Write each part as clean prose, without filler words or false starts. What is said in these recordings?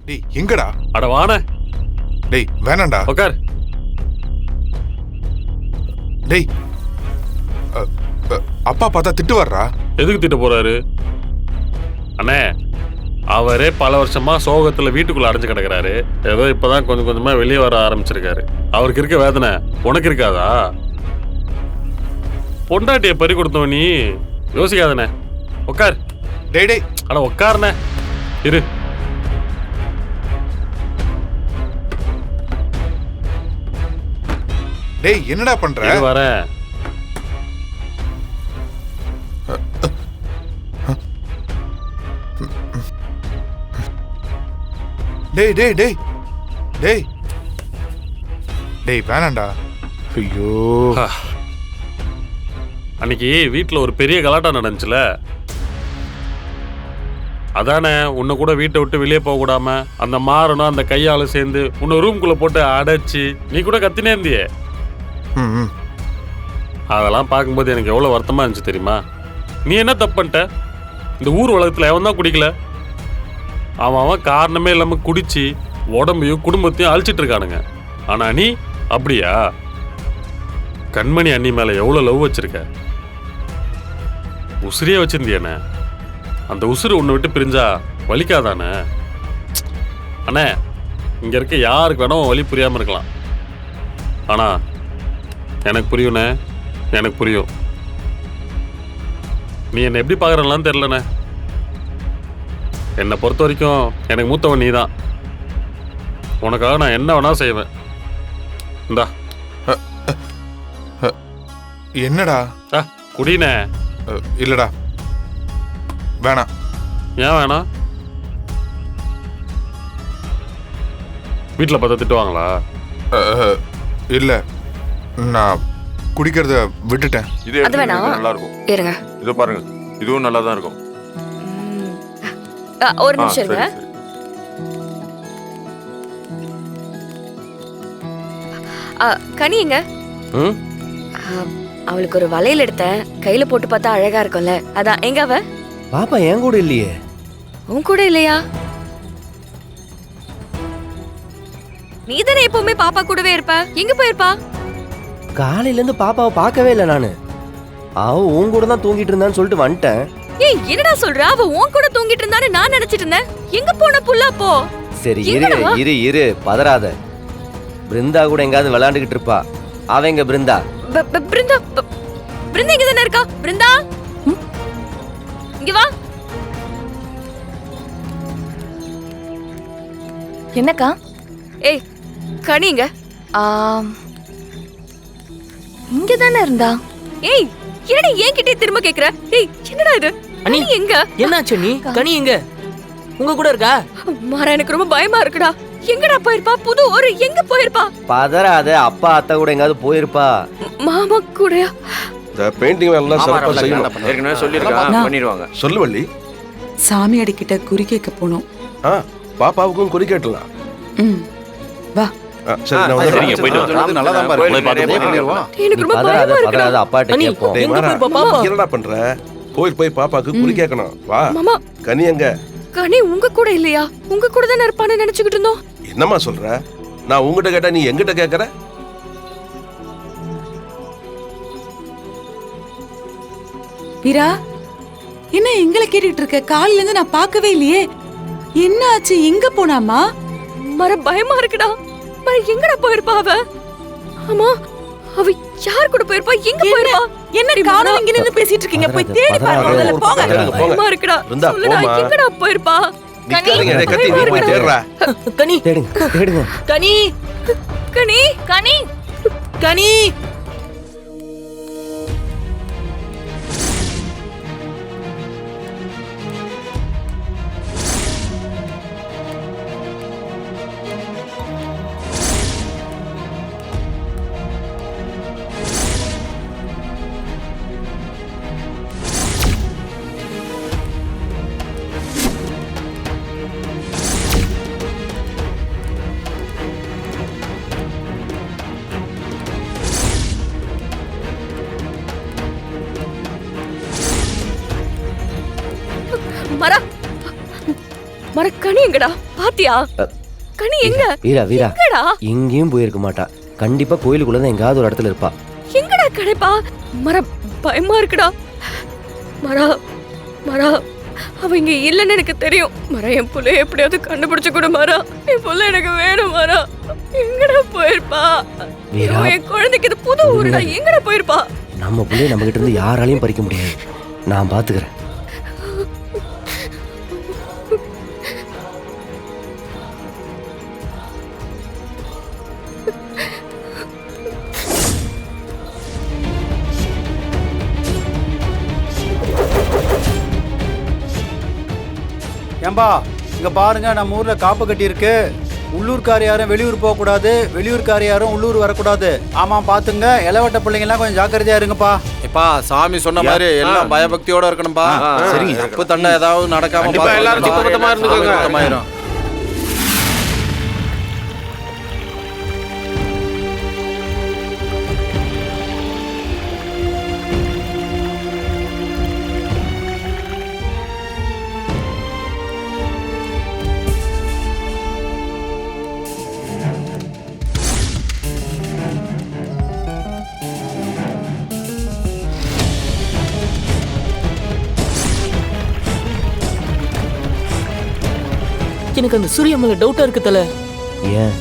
டேய் எங்கடா? அட வாண. டேய் வேணாம்டா. உட்கார். டேய் அப்பா பார்த்தா திட்டு வர்றா. எதுக்கு திட்ட போறாரு? அண்ணே அவரே பல வருஷமா சோகத்துல வீட்டுக்குள்ள அடைஞ்சு கிடக்குறாரு. ஏதோ இப்பதான் கொஞ்சம் கொஞ்சமா வெளியே வர ஆரம்பிச்சிருக்காரு. அவருக்கு இருக்க வேதனை உனக்கு இருக்காதா? பொண்டாட்டிய பறி கொடுத்தவ நீ யோசிக்காதண்ணே. உட்கார். டேய் டேய் அட உட்காருண்ணே. இரு. டேய் என்னடா பண்ற? வரேன். டேய் டேய் டேய் டேய் டேய் வேணாம்டா. ஐயோ அன்னைக்கு வீட்டில் ஒரு பெரிய கலாட்டம் நடந்துச்சுல, அதானே உன்னை கூட வீட்டை விட்டு வெளியே போக கூடாம அந்த மாறனும் அந்த கையாலும் சேர்ந்து உன்னை ரூம்குள்ள போட்டு அடைச்சி நீ கூட கத்தினே இருந்தியே. அதெல்லாம் பார்க்கும்போது எனக்கு எவ்வளோ வருத்தமாக இருந்துச்சு தெரியுமா? நீ என்ன தப்பு பண்ணிட்ட? இந்த ஊர் உலகத்தில் எவன் தான் குடிக்கல? அவன் காரணமே இல்லாமல் குடிச்சு உடம்பையும் குடும்பத்தையும் அழிச்சிட்டு இருக்கானுங்க. ஆனால் நீ அப்படியா? கண்மணி அண்ணி மேலே எவ்வளோ லவ் வச்சிருக்க, உசுரியே வச்சிருந்தியானே. அந்த உசுறு உன்னை விட்டு பிரிஞ்சா வலிக்காதானே? அண்ணே இங்கே இருக்க யாருக்கு வேணால் வலி புரியாமல் இருக்கலாம். ஆனால் எனக்கு புரியுண்ணே, எனக்கு புரியும். நீ என்னை எப்படி பார்க்குறலாம் தெரிலண்ணே. என்னை பொறுத்த வரைக்கும் எனக்கு மூத்தவன் நீ தான். உனக்காக நான் என்ன வேணா செய்வேன். இந்தா. என்னடா? குடினே. இல்லடா வேணாம். ஏன் வேணாம்? வீட்டில் பார்த்தா திட்டுவாங்களா? இல்ல நான் குடிக்கிறத விட்டுட்டேன். இது நல்லா இருக்கும். இருங்க, இது பாருங்க, இதுவும் நல்லா தான் இருக்கும். ஒரு நிமிஷம் இருங்க. கனிங்க, அவளுக்கு ஒரு வளையல் எடுத்தேன், கையில போட்டு பார்த்தா அழகா இருக்கும்ல, அதான். எங்க அவ? பாப்பா என் கூட இல்லையே. உன் கூட இல்லையா? நீதானே எப்பவுமே பாப்பா கூடவே இருப்ப, எங்க போயிருப்பா? காலையில இருந்து பாப்பாவை பார்க்கவே இல்லை நானு. அவ உன் கூட தான் தூங்கிட்டு இருந்தான்னு சொல்லிட்டு வந்துட்டேன். ஏய் என்னடா சொல்ற? அவ உன் கூட தூங்கிட்டு இருந்தான்னு நான் நினைச்சிட்டு இருந்தேன். எங்க போன புள்ள அப்போ? சரி இரு பதறாத. பிருந்தா கூட எங்காவது விளையாண்டுகிட்டு இருப்பா. அவ எங்க பிருந்தா? பிருந்தா பிருந்தா இங்க தானே இருக்கா. பிருந்தா இங்க வா. என்னக்கா? ஏய் கனிங்க. இங்க தானே இருந்தா. ஏய் என்னடா என்கிட்டே திரும்ப கேக்குற? ஏய் என்னடா இது? அண்ணி எங்க? என்னாச்சு நீ? கனி எங்க? உங்க கூட இருக்கா? மாறா எனக்கு ரொம்ப பயமா இருக்குடா. எங்கடா போயிருப்பா? புது ஒரு எங்க போயிருப்பா? பதறாத. அப்பா அத்தை கூட எங்காவது போயிருப்பா. மாமா கூடயா? இந்த பெயிண்டிங் எல்லாம் சிறப்பா செய்யணும். ஏற்கனவே சொல்லிருக்காங்க, பண்ணிடுவாங்க. சொல்லு வள்ளி. சாமி அடிக்கிட்ட குறி கேட்க போனோம். பாப்பாவுக்கும் குறி கேட்டலாம். வா. சரி நான் வந்து சரிங்க, போயிட்டு வாங்க. நல்லா தான் பாரு. எனக்கு ரொம்ப பயமா பதறாத இருக்குடா. பதறாத. அப்பாட்ட அண்ணி, கேப்போம். டேய் எங்க மாறா, போயிருப்பா பாப்பா? என்னடா பண்ற? போய் பாப்பாக்கு குறி கேட்கணும். வா. மாமா கனி எங்க? கனி உங்க கூட இல்லையா? உங்க கூட தானே இருப்பான்னு நினைச்சுக்கிட்டு இருந்தோம். என்னம்மா சொல்ற? நான் உங்ககிட்ட கேட்டா நீ எங்கிட்ட கேக்குற? வீரா, என்ன எங்களை கேட்டுட்டு இருக்க? காலையில இருந்து நான் பார்க்கவே இல்லையே. என்ன ஆச்சு? எங்க போனாமா? மர பயமா இருக்குடா. மர எங்கடா போயிருப்பா அவ? ஆமா அவ யார் கூட போயிருப்பா? எங்க போயிருப்பா? என்ன காணோம் இங்க நின்னு பேசிட்டு இருக்கீங்க? போய் தேடி பாருங்க. முதல்ல போங்க. பயமா இருக்குடா. இருந்தா சொல்லுடா, போமா. எங்கடா போயிருப்பா? நிக்காதீங்க, என்னை கத்தி நீ போய் தேடுறா. கனி தேடுங்க. கனி கனி கனி கனி மர மர கனி எங்கடா? பாத்தியா கனி எங்க வீரா வீரா எங்கடா எங்கேயும் போயிருக்க மாட்டா. கண்டிப்பா கோயிலுக்குள்ள தான் எங்காவது ஒரு இடத்துல இருப்பா. எங்கடா கிடைப்பா மர பயமா இருக்குடா மரா மரா அவ இங்க இல்லன்னு எனக்கு தெரியும் மரா என் புள்ளைய எப்படியாவது கண்டுபிடிச்சு கொடு மரா என் புள்ள எனக்கு வேணும் மரா எங்கடா போயிருப்பா வீரா. என் குழந்தைக்கு இது புது ஊருடா எங்கடா போயிருப்பா நம்ம பிள்ளைய நம்ம கிட்ட இருந்து யாராலையும் பறிக்க முடியாது. நான் பாத்துக்கிறேன். ஏம்பா இங்க பாருங்க, நம்ம ஊர்ல காப்பு கட்டி இருக்கு. உள்ளூர்கார யாரும் வெளியூர் போக கூடாது, வெளியூர்கார யாரும் உள்ளூர் வரக்கூடாது. ஆமா பாத்துங்க, இளவட்ட பிள்ளைங்க எல்லாம் கொஞ்சம் ஜாக்கிரதையா இருங்கப்பா. எப்பா சாமி சொன்ன மாதிரி எல்லாம் பயபக்தியோட இருக்கணும்பா. சரிங்க. தப்பு தண்டை ஏதாவது நடக்காம கண்டிப்பா எல்லாரும் சுத்தபத்தமா இருந்துக்கோங்க. சுத்தமாயிரும். எனக்கு அந்த சூர்யா மேல டவுட்டா இருக்கு தல. ஏன்?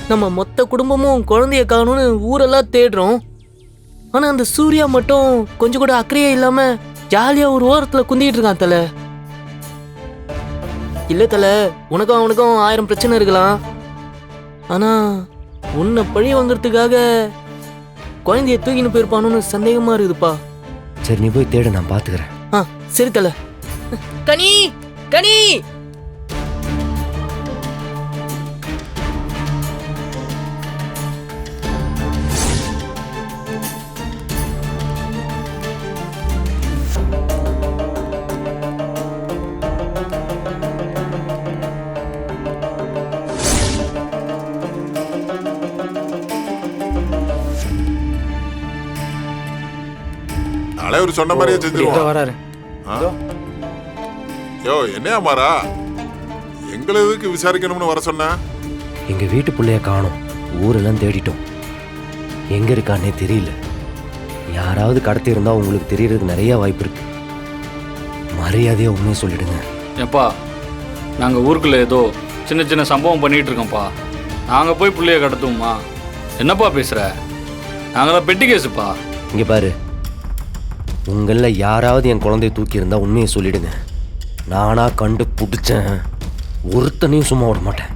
நம்ம மொத்த குடும்பமும் குழந்தைய காணும்னு ஊரெல்லாம் தேடுறோம். ஆனா அந்த சூர்யா மட்டும் கொஞ்சம் கூட அக்கறையே இல்லாம ஜாலியா ஒரு ஓரத்துல குந்திட்டு இருக்கான் தல. இல்ல தல, உனக்கும் அவனுக்கும் 1000 பிரச்சனை இருக்கலாம். ஆனா உன்னை பழி வாங்குறதுக்காக குழந்தைய தூக்கின்னு போயிருப்பானு சந்தேகமா இருக்குதுப்பா. சரி நீ போய் தேடு, நான் பாத்துக்கிறேன். சரி தல. கனி கனி தலைவர் சொன்ன மாதிரியே செஞ்சிருவோம். வராரு. யோ என்னையா மாறா, எங்களை எதுக்கு விசாரிக்கணும்னு வர சொன்ன? எங்க வீட்டு பிள்ளைய காணோம். ஊரெல்லாம் தேடிட்டோம். எங்க இருக்கானே தெரியல. யாராவது கடத்தி இருந்தா உங்களுக்கு தெரியறதுக்கு நிறைய வாய்ப்பு இருக்கு. மரியாதையா உண்மையை சொல்லிடுங்க. எப்பா நாங்க ஊருக்குள்ள ஏதோ சின்ன சின்ன சம்பவம் பண்ணிட்டு இருக்கோம்ப்பா. நாங்க போய் பிள்ளைய கடத்துவோமா? என்னப்பா பேசுற? நாங்களாம் பெட்டி கேஸுப்பா. இங்க பாரு, உங்கள யாராவது என் குழந்தைய தூக்கி இருந்தா உண்மையை சொல்லிடுங்க. நானா கண்டு பிடிச்சேன், ஒருத்தனையும் சும்மா விட மாட்டேன்.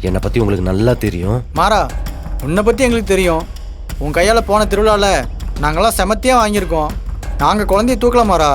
என்னை பத்தி உங்களுக்கு நல்லா தெரியும். மாறா, உன்னை பத்தி எங்களுக்கு தெரியும். உன் கையால போன திருவிழால நாங்கெல்லாம் செமத்தியா வாங்கியிருக்கோம். நாங்க குழந்தைய தூக்கலாம் மாறா.